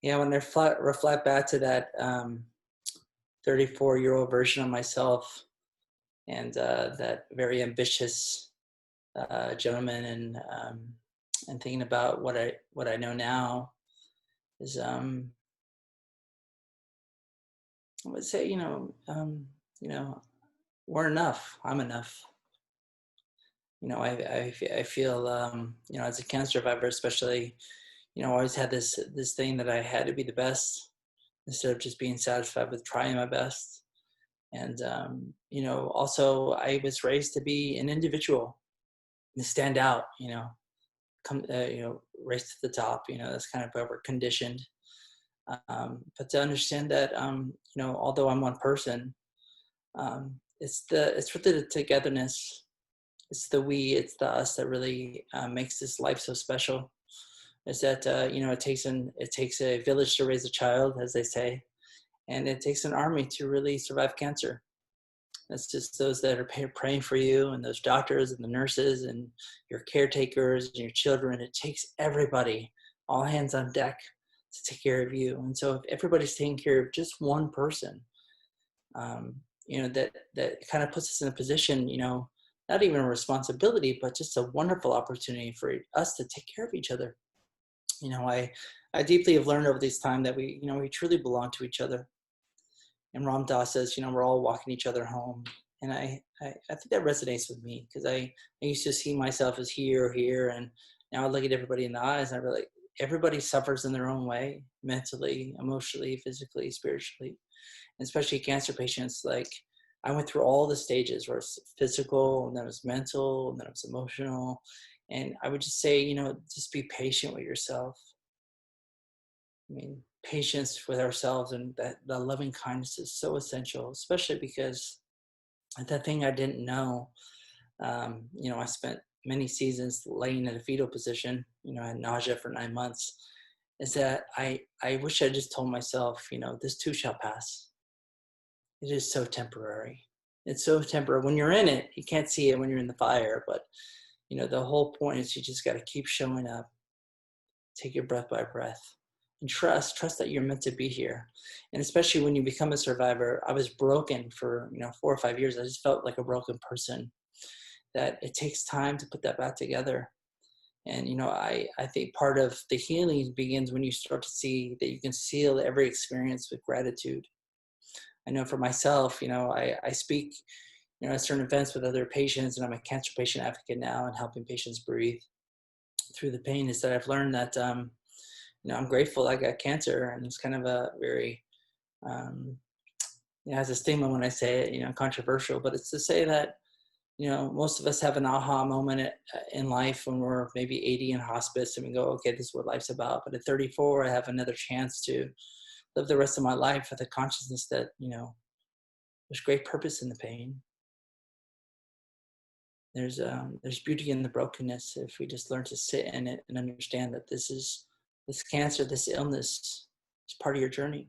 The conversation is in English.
Yeah, when I reflect back to that 34-year-old version of myself and that very ambitious gentleman, and thinking about what I know now is, I would say, you know, we're enough. I'm enough. I feel, as a cancer survivor, especially, I always had this thing that I had to be the best instead of just being satisfied with trying my best. And also I was raised to be an individual and to stand out. Race to the top. That's kind of where we're conditioned. But to understand that, although I'm one person, it's for the togetherness. It's the we, it's the us that really makes this life so special. Is that it takes a village to raise a child, as they say, and it takes an army to really survive cancer. It's just those that are praying for you, and those doctors and the nurses and your caretakers and your children. It takes everybody, all hands on deck, to take care of you. And so if everybody's taking care of just one person, that kind of puts us in a position, not even a responsibility, but just a wonderful opportunity for us to take care of each other. I deeply have learned over this time that we truly belong to each other. And Ram Dass says, we're all walking each other home. And I think that resonates with me, because I used to see myself as here, and now I look at everybody in the eyes and I really, everybody suffers in their own way, mentally, emotionally, physically, spiritually, and especially cancer patients. Like, I went through all the stages where it's physical, and then it was mental, and then it was emotional. And I would just say, just be patient with yourself. I mean, patience with ourselves, and that the loving kindness is so essential, especially because that thing I didn't know. I spent many seasons laying in a fetal position. I had nausea for 9 months. Is that I wish I just told myself, this too shall pass. It is so temporary. It's so temporary. When you're in it, you can't see it when you're in the fire. But the whole point is you just got to keep showing up, take your breath by breath, and trust that you're meant to be here. And especially when you become a survivor, I was broken for 4 or 5 years. I just felt like a broken person. That it takes time to put that back together. And I think part of the healing begins when you start to see that you can seal every experience with gratitude. I know for myself, I speak at certain events with other patients, and I'm a cancer patient advocate now and helping patients breathe through the pain. Is that I've learned that I'm grateful I got cancer. And it's kind of a very it has a stigma when I say it, controversial, but it's to say that most of us have an aha moment in life when we're maybe 80 in hospice, and we go, okay, this is what life's about. But at 34, I have another chance to live the rest of my life with the consciousness that there's great purpose in the pain. There's beauty in the brokenness if we just learn to sit in it and understand that this cancer, this illness, is part of your journey.